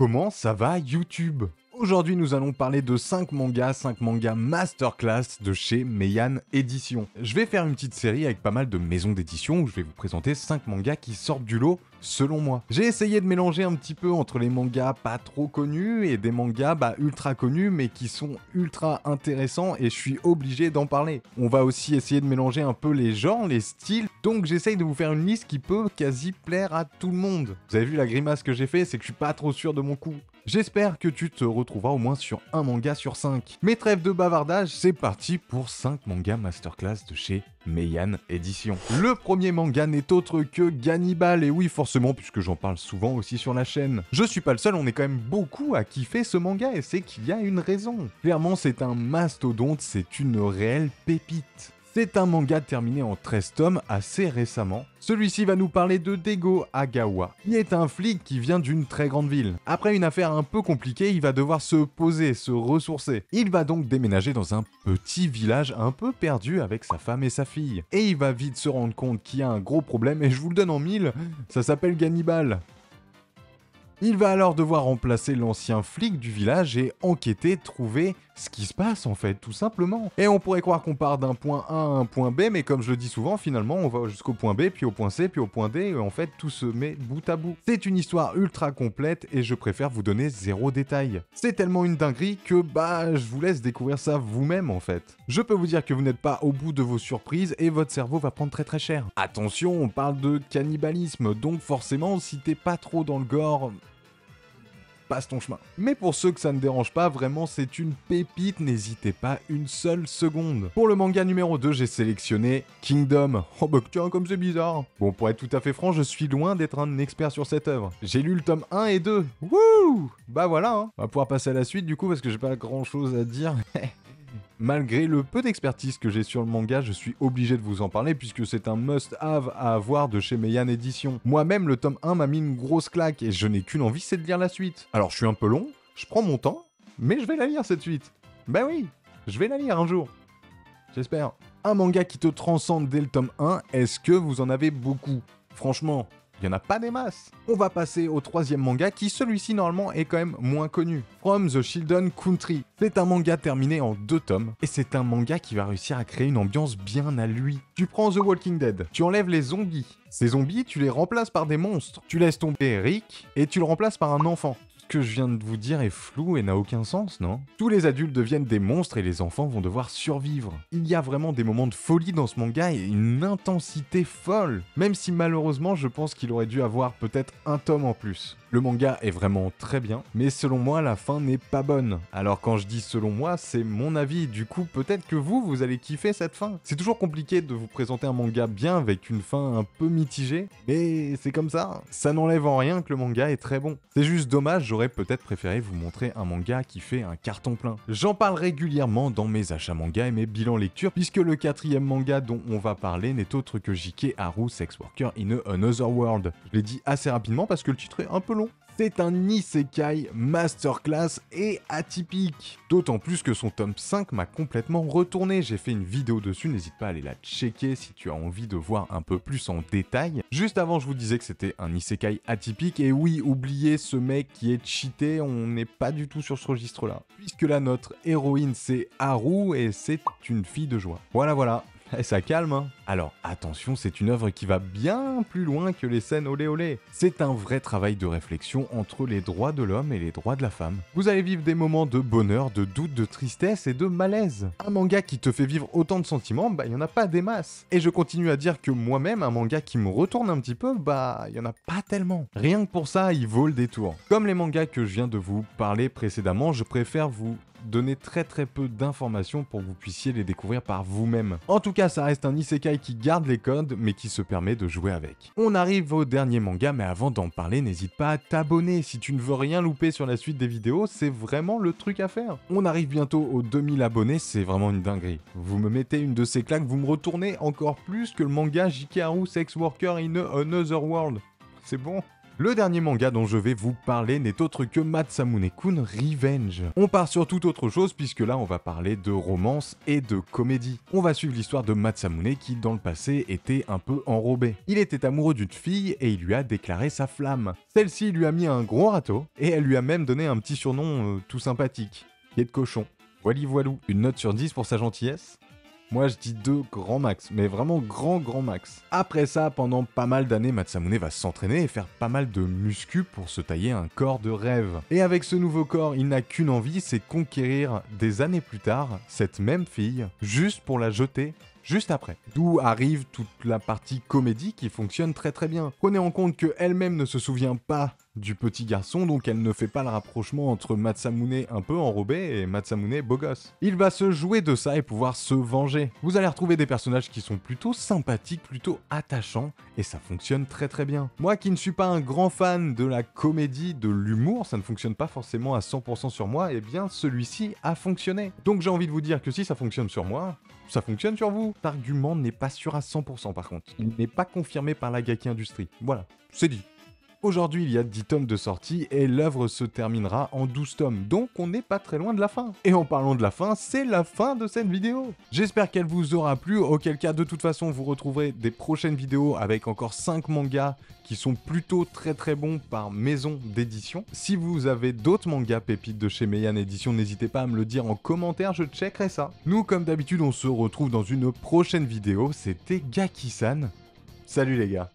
Comment ça va YouTube? Aujourd'hui, nous allons parler de 5 mangas masterclass de chez Meian Édition. Je vais faire une petite série avec pas mal de maisons d'édition où je vais vous présenter 5 mangas qui sortent du lot selon moi. J'ai essayé de mélanger un petit peu entre les mangas pas trop connus et des mangas ultra connus mais qui sont ultra intéressants et je suis obligé d'en parler. On va aussi essayer de mélanger un peu les genres, les styles, donc j'essaye de vous faire une liste qui peut quasi plaire à tout le monde. Vous avez vu la grimace que j'ai fait, c'est que je suis pas trop sûr de mon coup. J'espère que tu te retrouveras au moins sur un manga sur 5. Mais trêve de bavardage, c'est parti pour 5 mangas masterclass de chez Meian Édition. Le premier manga n'est autre que Gannibal, et oui forcément puisque j'en parle souvent aussi sur la chaîne. Je suis pas le seul, on est quand même beaucoup à kiffer ce manga et c'est qu'il y a une raison. Clairement c'est un mastodonte, c'est une réelle pépite. C'est un manga terminé en 13 tomes assez récemment. Celui-ci va nous parler de Daigo Agawa, qui est un flic qui vient d'une très grande ville. Après une affaire un peu compliquée, il va devoir se poser, se ressourcer. Il va donc déménager dans un petit village un peu perdu avec sa femme et sa fille. Et il va vite se rendre compte qu'il y a un gros problème, et je vous le donne en mille, ça s'appelle Gannibal. Il va alors devoir remplacer l'ancien flic du village et enquêter, trouver ce qui se passe en fait, tout simplement. Et on pourrait croire qu'on part d'un point A à un point B, mais comme je le dis souvent, finalement on va jusqu'au point B, puis au point C, puis au point D, et en fait tout se met bout à bout. C'est une histoire ultra complète et je préfère vous donner zéro détail. C'est tellement une dinguerie que je vous laisse découvrir ça vous-même en fait. Je peux vous dire que vous n'êtes pas au bout de vos surprises et votre cerveau va prendre très très cher. Attention, on parle de cannibalisme, donc forcément si t'es pas trop dans le gore, passe ton chemin. Mais pour ceux que ça ne dérange pas, vraiment c'est une pépite, n'hésitez pas une seule seconde. Pour le manga numéro 2, j'ai sélectionné Kingdom. Oh tiens, comme c'est bizarre. Bon, pour être tout à fait franc, je suis loin d'être un expert sur cette œuvre. J'ai lu le tome 1 et 2. Wouh! Bah voilà, hein. On va pouvoir passer à la suite du coup parce que j'ai pas grand chose à dire. Malgré le peu d'expertise que j'ai sur le manga, je suis obligé de vous en parler puisque c'est un must-have à avoir de chez Meian Édition. Moi-même, le tome 1 m'a mis une grosse claque et je n'ai qu'une envie, c'est de lire la suite. Alors je suis un peu long, je prends mon temps, mais je vais la lire cette suite. Ben oui, je vais la lire un jour. J'espère. Un manga qui te transcende dès le tome 1, est-ce que vous en avez beaucoup? Franchement, il n'y en a pas des masses. On va passer au troisième manga qui, celui-ci, normalement, est quand même moins connu. From the Children Country. C'est un manga terminé en 2 tomes. Et c'est un manga qui va réussir à créer une ambiance bien à lui. Tu prends The Walking Dead. Tu enlèves les zombies. Ces zombies, tu les remplaces par des monstres. Tu laisses tomber Rick et tu le remplaces par un enfant. Ce que je viens de vous dire est flou et n'a aucun sens, non? Tous les adultes deviennent des monstres et les enfants vont devoir survivre. Il y a vraiment des moments de folie dans ce manga et une intensité folle. Même si malheureusement je pense qu'il aurait dû avoir peut-être un tome en plus. Le manga est vraiment très bien, mais selon moi la fin n'est pas bonne. Alors quand je dis selon moi, c'est mon avis, du coup peut-être que vous allez kiffer cette fin. C'est toujours compliqué de vous présenter un manga bien avec une fin un peu mitigée, mais c'est comme ça. Ça n'enlève en rien que le manga est très bon. C'est juste dommage, j'aurais peut-être préféré vous montrer un manga qui fait un carton plein. J'en parle régulièrement dans mes achats manga et mes bilans lecture, puisque le 4e manga dont on va parler n'est autre que J.K. Haru Sex Worker in Another World. Je l'ai dit assez rapidement parce que le titre est un peu long. C'est un isekai masterclass et atypique. D'autant plus que son tome 5 m'a complètement retourné. J'ai fait une vidéo dessus, n'hésite pas à aller la checker si tu as envie de voir un peu plus en détail. Juste avant, je vous disais que c'était un isekai atypique. Et oui, oubliez ce mec qui est cheaté, on n'est pas du tout sur ce registre-là. Puisque là, notre héroïne, c'est Haru et c'est une fille de joie. Voilà. Et ça calme, hein. Alors attention, c'est une œuvre qui va bien plus loin que les scènes olé olé. C'est un vrai travail de réflexion entre les droits de l'homme et les droits de la femme. Vous allez vivre des moments de bonheur, de doute, de tristesse et de malaise. Un manga qui te fait vivre autant de sentiments, il y en a pas des masses. Et je continue à dire que moi-même, un manga qui me retourne un petit peu, il y en a pas tellement. Rien que pour ça, il vaut le détour. Comme les mangas que je viens de vous parler précédemment, je préfère vous donner très peu d'informations pour que vous puissiez les découvrir par vous-même. En tout cas, ça reste un isekai qui garde les codes, mais qui se permet de jouer avec. On arrive au dernier manga, mais avant d'en parler, n'hésite pas à t'abonner. Si tu ne veux rien louper sur la suite des vidéos, c'est vraiment le truc à faire. On arrive bientôt aux 2000 abonnés, c'est vraiment une dinguerie. Vous me mettez une de ces claques, vous me retournez encore plus que le manga J.K. Haru Sex Worker in Another World. C'est bon. Le dernier manga dont je vais vous parler n'est autre que Masamune-kun Revenge. On part sur toute autre chose puisque là on va parler de romance et de comédie. On va suivre l'histoire de Masamune qui dans le passé était un peu enrobé. Il était amoureux d'une fille et il lui a déclaré sa flamme. Celle-ci lui a mis un gros râteau et elle lui a même donné un petit surnom tout sympathique. Pied de cochon. Voili voilou. Une note sur 10 pour sa gentillesse ? Moi je dis 2 grand max, mais vraiment grand max. Après ça, pendant pas mal d'années, Masamune va s'entraîner et faire pas mal de muscu pour se tailler un corps de rêve. Et avec ce nouveau corps, il n'a qu'une envie, c'est conquérir des années plus tard cette même fille, juste pour la jeter juste après. D'où arrive toute la partie comédie qui fonctionne très bien. Prenez en compte qu'elle-même ne se souvient pas du petit garçon, donc elle ne fait pas le rapprochement entre Masamune un peu enrobé et Masamune beau gosse. Il va se jouer de ça et pouvoir se venger. Vous allez retrouver des personnages qui sont plutôt sympathiques, plutôt attachants, et ça fonctionne très bien. Moi qui ne suis pas un grand fan de la comédie, de l'humour, ça ne fonctionne pas forcément à 100% sur moi, et bien celui-ci a fonctionné. Donc j'ai envie de vous dire que si ça fonctionne sur moi, ça fonctionne sur vous. Cet argument n'est pas sûr à 100% par contre. Il n'est pas confirmé par la Gaki Industries. Voilà, c'est dit. Aujourd'hui, il y a 10 tomes de sortie et l'œuvre se terminera en 12 tomes, donc on n'est pas très loin de la fin. Et en parlant de la fin, c'est la fin de cette vidéo. J'espère qu'elle vous aura plu, auquel cas de toute façon vous retrouverez des prochaines vidéos avec encore 5 mangas qui sont plutôt très bons par maison d'édition. Si vous avez d'autres mangas pépites de chez Meian Édition, n'hésitez pas à me le dire en commentaire, je checkerai ça. Nous, comme d'habitude, on se retrouve dans une prochaine vidéo, c'était Gaki-san. Salut les gars.